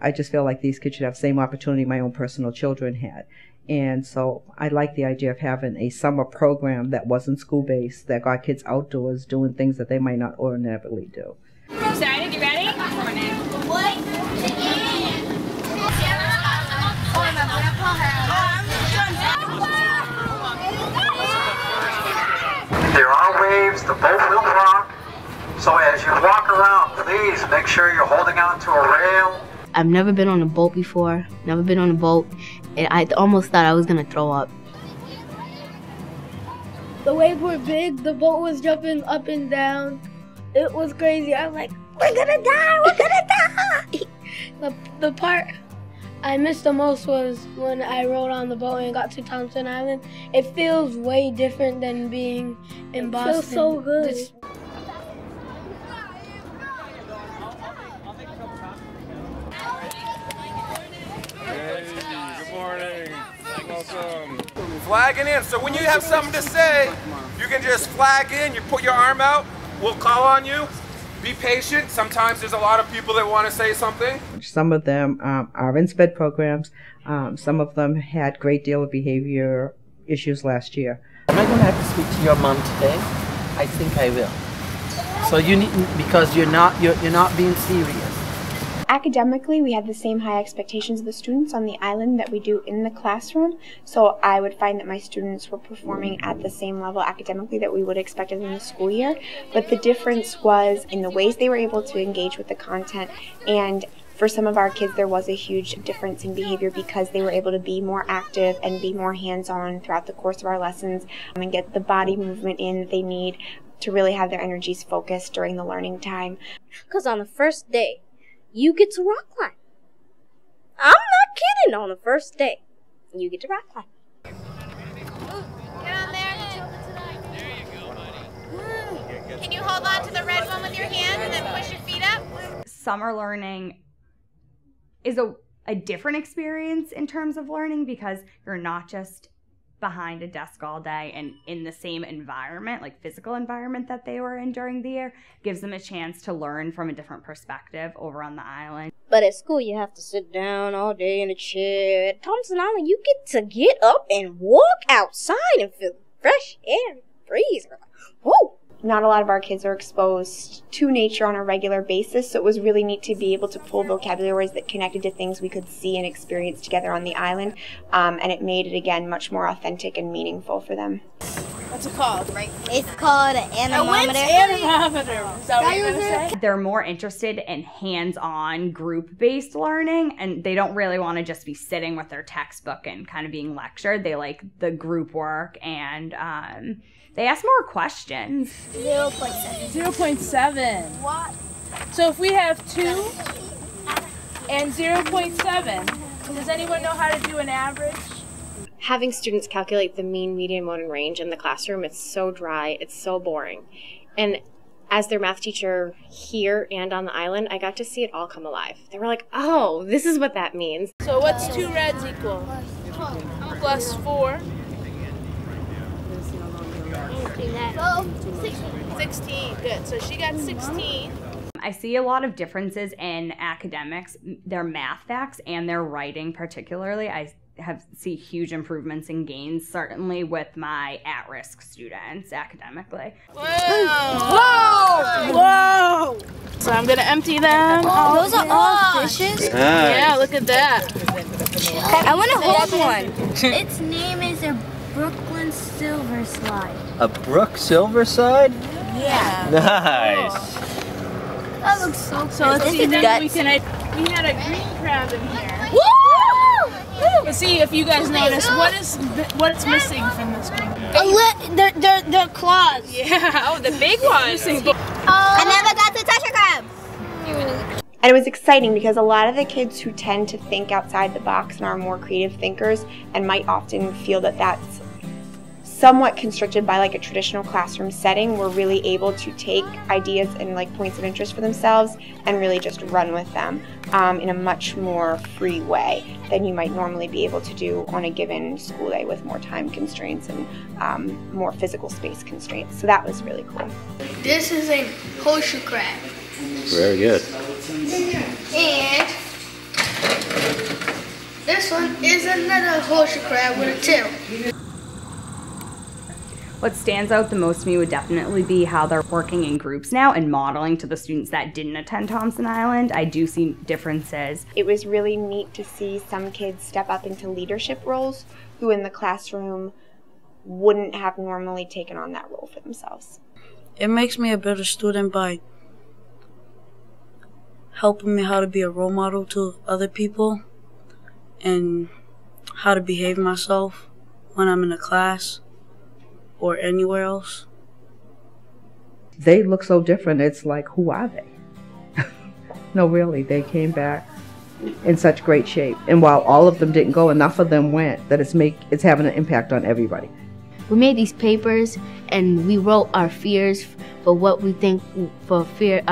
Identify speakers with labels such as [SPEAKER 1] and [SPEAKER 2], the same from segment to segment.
[SPEAKER 1] I just feel like these kids should have the same opportunity my own personal children had. And so I like the idea of having a summer program that wasn't school-based, that got kids outdoors doing things that they might not ordinarily do.
[SPEAKER 2] Excited? You ready?
[SPEAKER 3] There are waves, the boat will rock, so as you walk around, please make sure you're holding on to a rail.
[SPEAKER 4] I've never been on a boat before, never been on a boat, and I almost thought I was going to throw up.
[SPEAKER 5] The waves were big, the boat was jumping up and down. It was crazy. I was like, we're gonna die, we're gonna die! The part I missed the most was when I rode on the boat and got to Thompson Island. It feels way different than being in Boston. It feels so good.
[SPEAKER 6] Good morning. Welcome. Flagging in. So when you have something to say, you can just flag in. You put your arm out. We'll call on you. Be patient. Sometimes there's a lot of people that want to say something.
[SPEAKER 1] Some of them are in SPED programs. Some of them had a great deal of behavior issues last year.
[SPEAKER 7] Am I going to have to speak to your mom today? I think I will. So you need, because you're not being serious.
[SPEAKER 8] Academically, we had the same high expectations of the students on the island that we do in the classroom, so I would find that my students were performing at the same level academically that we would expect in the school year, but the difference was in the ways they were able to engage with the content, and for some of our kids there was a huge difference in behavior because they were able to be more active and be more hands-on throughout the course of our lessons and get the body movement in that they need to really have their energies focused during the learning time.
[SPEAKER 4] Because on the first day, you get to rock climb. I'm not kidding. On the first day, you get to rock climb.
[SPEAKER 2] Get on there. There you go, buddy. Can you hold on to the red one with your hand and then push your feet up?
[SPEAKER 9] Summer learning is a different experience in terms of learning because you're not just behind a desk all day and in the same environment, like physical environment that they were in during the year, gives them a chance to learn from a different perspective over on the island.
[SPEAKER 4] But at school, you have to sit down all day in a chair. At Thompson Island, you get to get up and walk outside and feel fresh air, breeze. Whoa!
[SPEAKER 8] Not a lot of our kids are exposed to nature on a regular basis, so it was really neat to be able to pull vocabulary words that connected to things we could see and experience together on the island, and it made it, again, much more authentic and meaningful for them.
[SPEAKER 5] What's it called?
[SPEAKER 4] It's called an anemometer.
[SPEAKER 5] Anemometer. Is that what you're going to say?
[SPEAKER 9] They're more interested in hands-on group-based learning, and they don't really want to just be sitting with their textbook and kind of being lectured. They like the group work, and they ask more questions.
[SPEAKER 5] 0.7. 0.7. What? So if we have 2 and 0.7, does anyone know how to do an average?
[SPEAKER 10] Having students calculate the mean, median, mode, and range in the classroom, it's so dry, it's so boring. And as their math teacher here and on the island, I got to see it all come alive. They were like, oh, this is what that means.
[SPEAKER 5] So what's 2 reds equal? Plus 4. 16. Good. So she got 16.
[SPEAKER 9] I see a lot of differences in academics, their math facts and their writing particularly. I see huge improvements and gains, certainly with my at-risk students academically.
[SPEAKER 5] Whoa! Whoa! Whoa! So I'm going to empty them.
[SPEAKER 4] Oh, those are all fishes?
[SPEAKER 5] Yeah, look at that.
[SPEAKER 4] I want to hold one.
[SPEAKER 11] Its name is a Brooklyn Silver Slide.
[SPEAKER 7] A Brook Silver Side?
[SPEAKER 11] Yeah.
[SPEAKER 7] Nice.
[SPEAKER 11] That looks so cool.
[SPEAKER 5] So let's see, then we had a green crab in here. Woo! Let's see if you guys notice what's missing from this green crab.
[SPEAKER 4] Their claws.
[SPEAKER 5] Yeah, oh, the big ones.
[SPEAKER 4] I never got to touch a crab.
[SPEAKER 8] And it was exciting because a lot of the kids who tend to think outside the box and are more creative thinkers and might often feel that that's somewhat constricted by like a traditional classroom setting were really able to take ideas and like points of interest for themselves and really just run with them in a much more free way than you might normally be able to do on a given school day with more time constraints and more physical space constraints. So that was really cool.
[SPEAKER 11] This is a horseshoe crab.
[SPEAKER 7] Very good.
[SPEAKER 11] And
[SPEAKER 5] one is another horseshoe crab with a tail.
[SPEAKER 9] What stands out the most to me would definitely be how they're working in groups now and modeling to the students that didn't attend Thompson Island. I do see differences.
[SPEAKER 8] It was really neat to see some kids step up into leadership roles who in the classroom wouldn't have normally taken on that role for themselves.
[SPEAKER 12] It makes me a better student by helping me how to be a role model to other people and how to behave myself when I'm in a class or anywhere else.
[SPEAKER 1] They look so different. It's like, who are they? No, really, they came back in such great shape. And while all of them didn't go, enough of them went that it's having an impact on everybody.
[SPEAKER 11] We made these papers and we wrote our fears for what we think our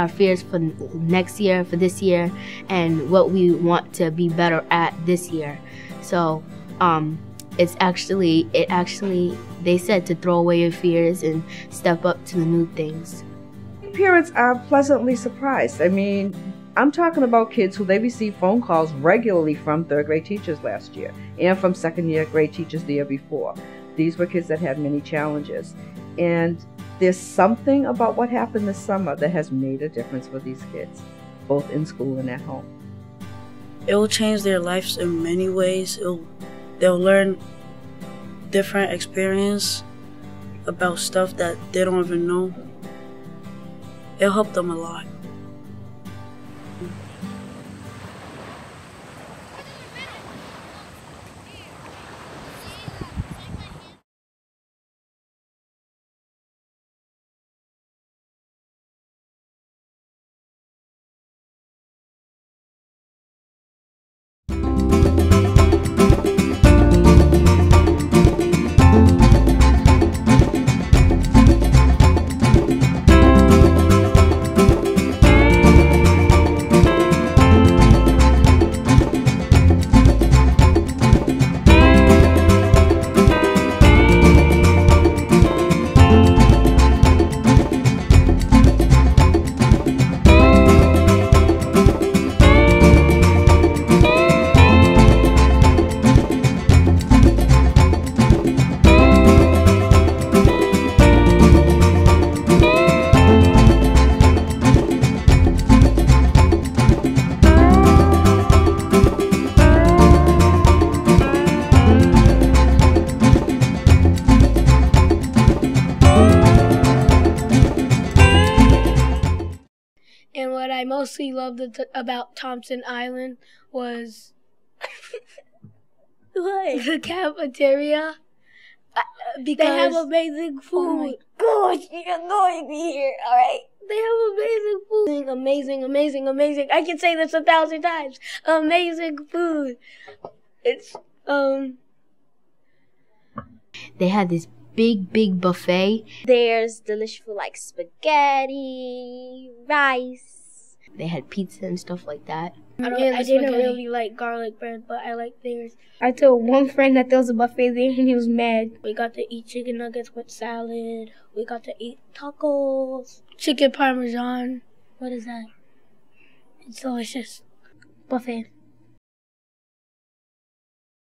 [SPEAKER 11] fears for next year, for this year, and what we want to be better at this year. So it actually they said to throw away your fears and step up to the new things.
[SPEAKER 1] Parents are pleasantly surprised. I mean, I'm talking about kids who they received phone calls regularly from third grade teachers last year and from second year grade teachers the year before. These were kids that had many challenges. And there's something about what happened this summer that has made a difference for these kids, both in school and at home.
[SPEAKER 12] It will change their lives in many ways. They'll learn different experience about stuff that they don't even know. It'll help them a lot.
[SPEAKER 5] And what I mostly loved about Thompson Island was
[SPEAKER 4] What?
[SPEAKER 5] the cafeteria. Because
[SPEAKER 4] they have amazing food. Oh my gosh, you're annoying me here, alright?
[SPEAKER 5] They have amazing food. Amazing, amazing, amazing. I can say this 1,000 times. Amazing food. It's,
[SPEAKER 11] They had this big buffet.
[SPEAKER 4] There's delicious food like spaghetti, rice.
[SPEAKER 11] They had pizza and stuff like that.
[SPEAKER 5] I didn't really like garlic bread, but I like theirs. I told one friend that there was a buffet there, and he was mad. We got to eat chicken nuggets with salad. We got to eat tacos. Chicken parmesan. What is that? It's delicious. Buffet.